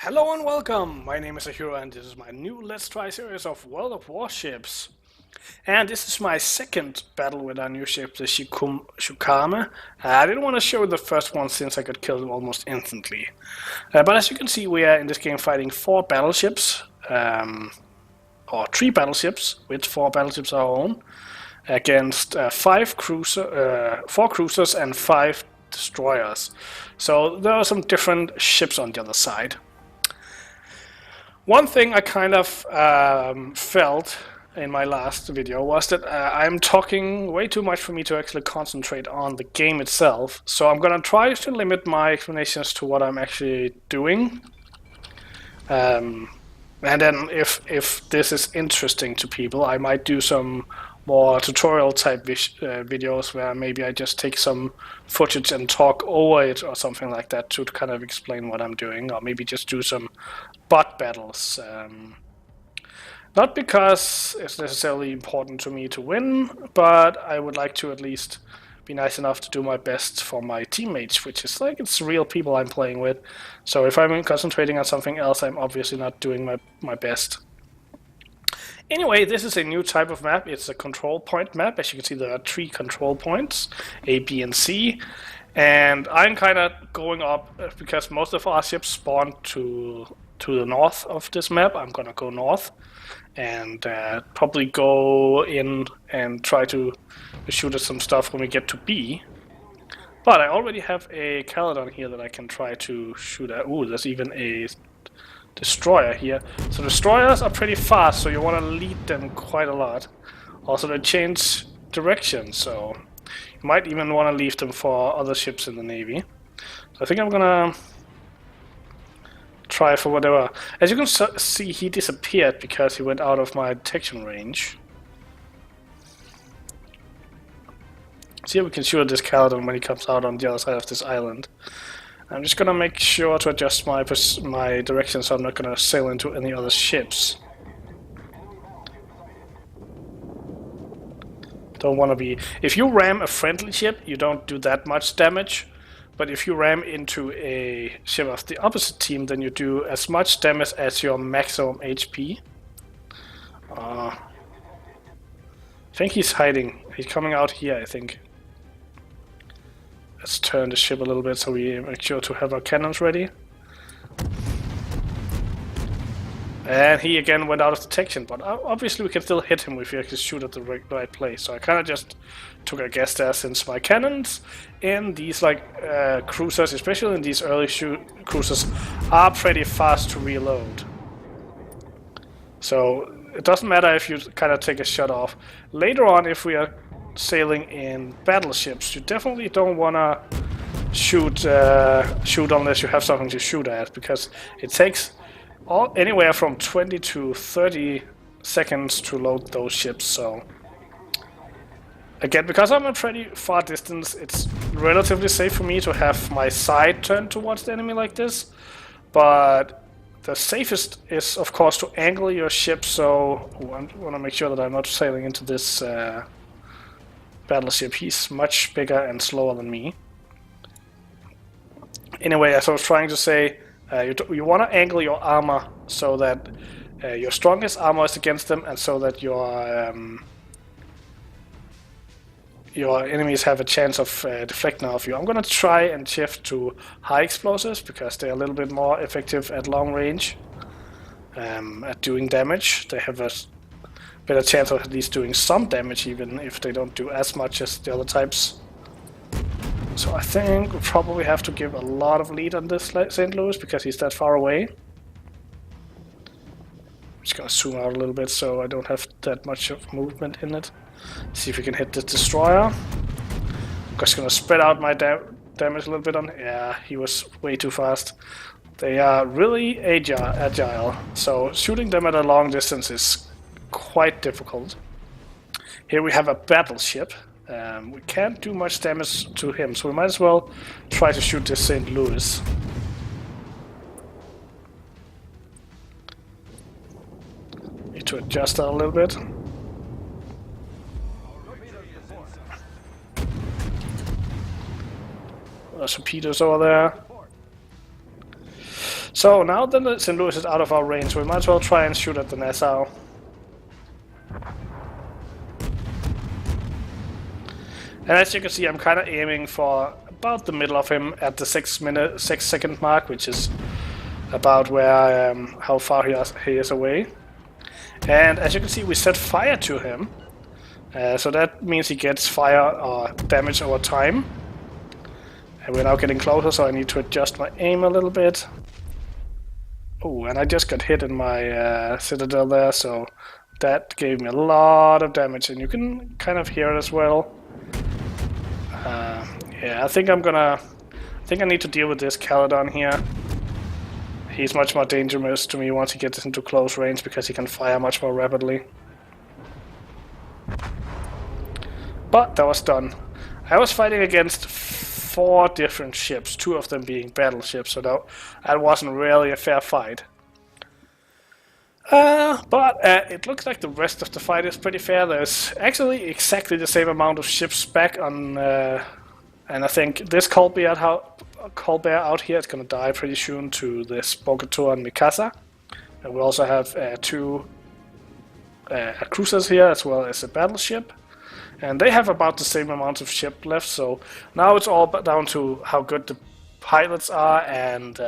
Hello and welcome! My name is Ahura and this is my new Let's Try series of World of Warships. And this is my second battle with our new ship, the Chikuma. I didn't want to show the first one since I got killed almost instantly. But as you can see, we are in this game fighting 4 battleships, or 3 battleships, with 4 battleships of our own, against 4 cruisers and 5 destroyers. So there are some different ships on the other side. One thing I kind of felt in my last video was that I'm talking way too much for me to actually concentrate on the game itself. So I'm gonna try to limit my explanations to what I'm actually doing. And then if this is interesting to people, I might do some more tutorial type videos where maybe I just take some footage and talk over it or something like that to kind of explain what I'm doing, or maybe just do some bot battles. Not because it's necessarily important to me to win, but I would like to at least be nice enough to do my best for my teammates, which is like, it's real people I'm playing with. So if I'm concentrating on something else, I'm obviously not doing my best. Anyway, this is a new type of map. It's a control point map. As you can see, there are 3 control points, A, B, and C. And I'm kind of going up because most of our ships spawn to the north of this map. I'm going to go north and probably go in and try to shoot at some stuff when we get to B. But I already have a Caledon here that I can try to shoot at. Ooh, there's even a destroyer here. So destroyers are pretty fast, so you want to lead them quite a lot. Also, they change direction, so you might even want to leave them for other ships in the Navy. So I think I'm gonna try for whatever. As you can see, he disappeared because he went out of my detection range. See, we can shoot at this Caledon when he comes out on the other side of this island. I'm just gonna make sure to adjust my direction so I'm not gonna sail into any other ships. Don't want to be... If you ram a friendly ship, you don't do that much damage. But if you ram into a ship of the opposite team, then you do as much damage as your maximum HP. I think he's hiding. He's coming out here, I think. Let's turn the ship a little bit so we make sure to have our cannons ready. And he again went out of detection, but obviously we can still hit him if we actually shoot at the right place. So I kind of just took a guess there, since my cannons in these cruisers, especially in these early cruisers, are pretty fast to reload. So it doesn't matter if you kind of take a shot off. Later on, if we are sailing in battleships, you definitely don't want to shoot unless you have something to shoot at, because it takes anywhere from 20 to 30 seconds to load those ships. So again, because I'm a pretty far distance, it's relatively safe for me to have my side turned towards the enemy like this. But the safest is, of course, to angle your ship. So I want to make sure that I'm not sailing into this battleship. He's much bigger and slower than me. Anyway, as I was trying to say, you want to angle your armor so that your strongest armor is against them, and so that your enemies have a chance of deflecting off you. I'm going to try and shift to high explosives because they're a little bit more effective at long range at doing damage. They have a better chance of at least doing some damage, even if they don't do as much as the other types. So I think we'll probably have to give a lot of lead on this St. Louis because he's that far away. I'm just gonna zoom out a little bit so I don't have that much of movement in it. See if we can hit the destroyer. I'm just gonna spread out my damage a little bit on... Yeah, he was way too fast. They are really agile, so shooting them at a long distance is quite difficult. Here we have a battleship. We can't do much damage to him, so we might as well try to shoot this St. Louis. Need to adjust that a little bit. There's torpedoes over there. So now that the St. Louis is out of our range, we might as well try and shoot at the Nassau. And as you can see, I'm kind of aiming for about the middle of him at the 6 second mark, which is about where I am, how far he is away. And as you can see, we set fire to him. So that means he gets fire or damage over time. And we're now getting closer, so I need to adjust my aim a little bit. Oh, and I just got hit in my citadel there, so that gave me a lot of damage, and you can kind of hear it as well. Yeah, I think I need to deal with this Caledon here. He's much more dangerous to me once he gets into close range because he can fire much more rapidly. But that was done. I was fighting against 4 different ships, 2 of them being battleships, so that wasn't really a fair fight. But it looks like the rest of the fight is pretty fair. There's actually exactly the same amount of ships back on, and I think this Colbert out here is going to die pretty soon to this Bogator and Mikasa. And we also have 2 cruisers here as well as a battleship. And they have about the same amount of ship left, so now it's all down to how good the pilots are. And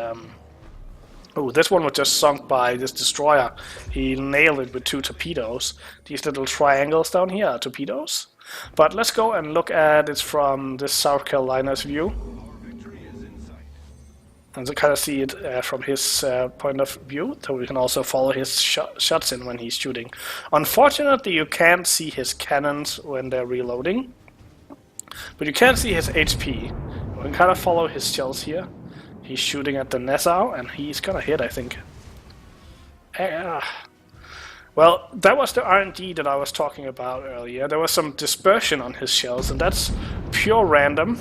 oh, this one was just sunk by this destroyer. He nailed it with 2 torpedoes. These little triangles down here are torpedoes. But let's go and look at it from this South Carolina's view. And to kind of see it from his point of view, so we can also follow his shots in when he's shooting. Unfortunately, you can't see his cannons when they're reloading, but you can see his HP. We can kind of follow his shells here. He's shooting at the Nassau, and he's gonna hit, I think. Well, that was the R&D that I was talking about earlier. There was some dispersion on his shells, and that's pure random.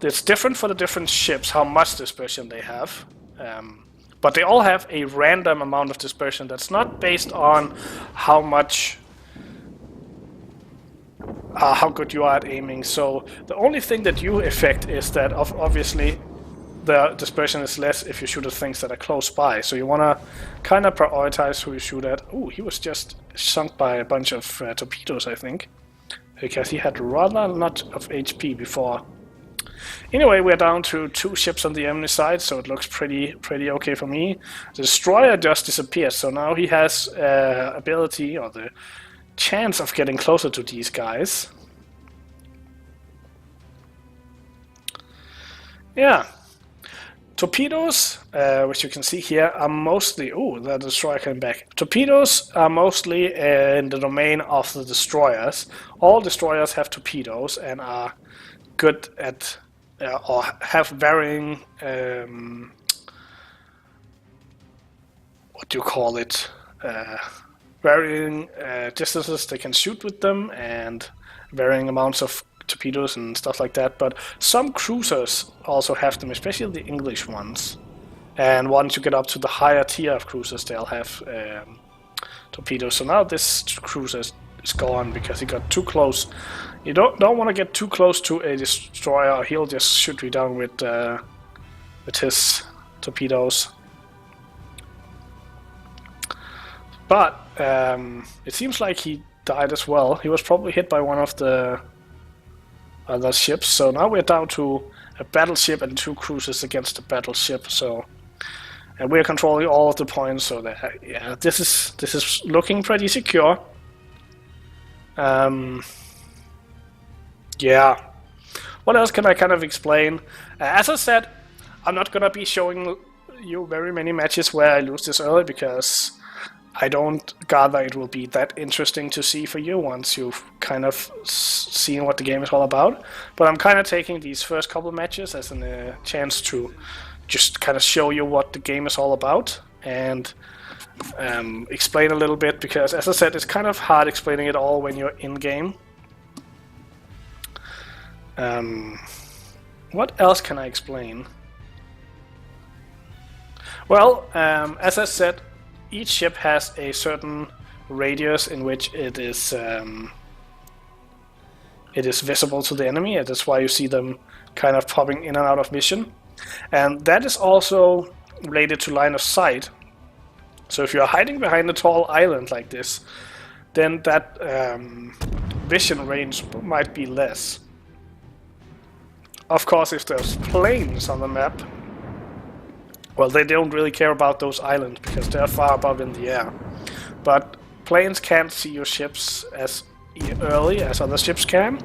It's different for the different ships how much dispersion they have, but they all have a random amount of dispersion that's not based on how good you are at aiming. So the only thing that you affect is that obviously the dispersion is less if you shoot at things that are close by. So you want to kind of prioritize who you shoot at. Oh, he was just sunk by a bunch of torpedoes, I think, because he had rather a lot of HP before. Anyway, we're down to 2 ships on the enemy side, so it looks pretty okay for me. The destroyer just disappeared, so now he has ability or the chance of getting closer to these guys. Yeah. Torpedoes, which you can see here, are mostly... Oh, the destroyer came back. Torpedoes are mostly in the domain of the destroyers. All destroyers have torpedoes and are good at... or have varying, what do you call it, varying distances they can shoot with them, and varying amounts of torpedoes and stuff like that. But some cruisers also have them, especially the English ones. And once you get up to the higher tier of cruisers, they'll have torpedoes. So now this cruiser is gone because he got too close. You don't want to get too close to a destroyer, or he'll just shoot you down with his torpedoes. But it seems like he died as well. He was probably hit by one of the other ships. So now we're down to a battleship and 2 cruisers against a battleship. So, and we're controlling all of the points. So that, yeah, this is looking pretty secure. Yeah. What else can I kind of explain? As I said, I'm not gonna be showing you very many matches where I lose this early, because I don't gather it will be that interesting to see for you once you've kind of seen what the game is all about. But I'm kind of taking these first couple matches as a chance to just kind of show you what the game is all about and explain a little bit, because as I said, it's kind of hard explaining it all when you're in game. What else can I explain? Well, as I said, each ship has a certain radius in which it is visible to the enemy, and that's why you see them kind of popping in and out of vision. And that is also related to line of sight. So if you're hiding behind a tall island like this, then that vision range might be less. Of course, if there's planes on the map, well, they don't really care about those islands because they're far above in the air. But planes can't see your ships as early as other ships can,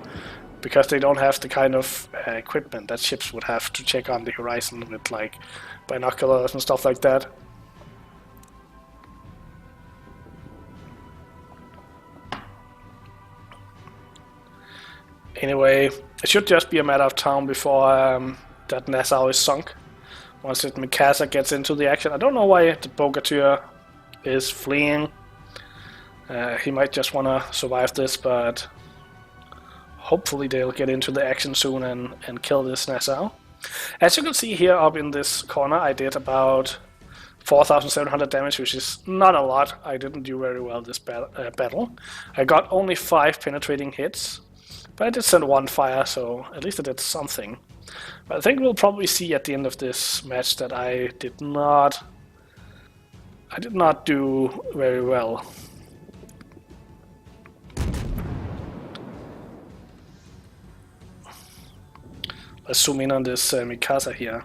because they don't have the kind of equipment that ships would have to check on the horizon with like binoculars and stuff like that. Anyway, it should just be a matter of time before that Nassau is sunk. Once that Mikasa gets into the action. I don't know why the Bogatyr is fleeing. He might just want to survive this, but hopefully they'll get into the action soon and kill this Nassau. As you can see here up in this corner, I did about 4,700 damage, which is not a lot. I didn't do very well this battle. I got only 5 penetrating hits, but I did send 1 fire, so at least I did something. But I think we'll probably see at the end of this match that I did not do very well. Let's zoom in on this Mikasa here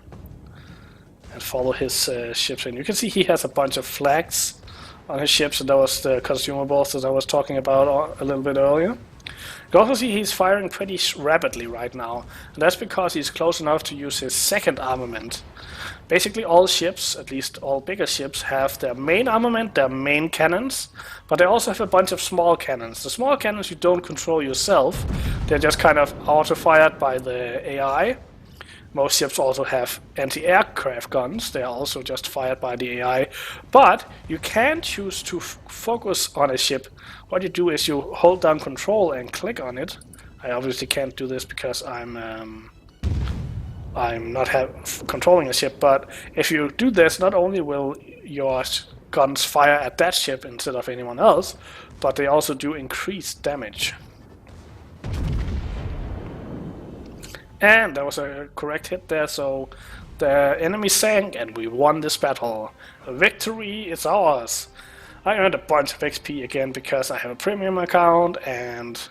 and follow his ships. And you can see he has a bunch of flags on his ships, and that was the consumables that I was talking about a little bit earlier. You can also see he's firing pretty rapidly right now, and that's because he's close enough to use his second armament. Basically all ships, at least all bigger ships, have their main armament, their main cannons, but they also have a bunch of small cannons. The small cannons you don't control yourself, they're just kind of auto-fired by the AI. Most ships also have anti-aircraft guns, they are also just fired by the AI. But you can choose to focus on a ship. What you do is you hold down control and click on it. I obviously can't do this because I'm not controlling a ship, but if you do this, not only will your guns fire at that ship instead of anyone else, but they also do increased damage. And that was a correct hit there, so the enemy sank and we won this battle. Victory is ours! I earned a bunch of XP again because I have a premium account, and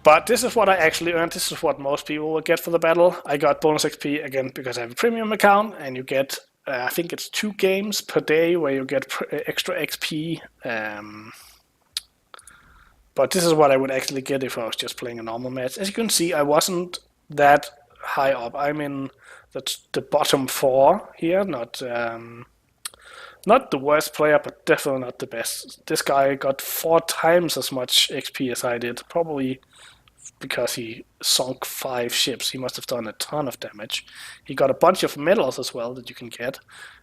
but this is what I actually earned. This is what most people will get for the battle. I got bonus XP again because I have a premium account, and you get I think it's 2 games per day where you get extra XP. But this is what I would actually get if I was just playing a normal match. As you can see, I wasn't that high up. I'm in the bottom 4 here, not the worst player, but definitely not the best. This guy got 4 times as much XP as I did, probably because he sunk 5 ships. He must have done a ton of damage. He got a bunch of medals as well that you can get.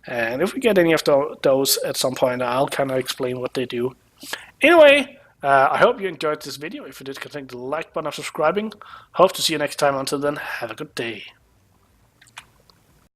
And if we get any of those at some point, I'll kind of explain what they do. Anyway, I hope you enjoyed this video. If you did, consider the like button and subscribing. Hope to see you next time. Until then, have a good day.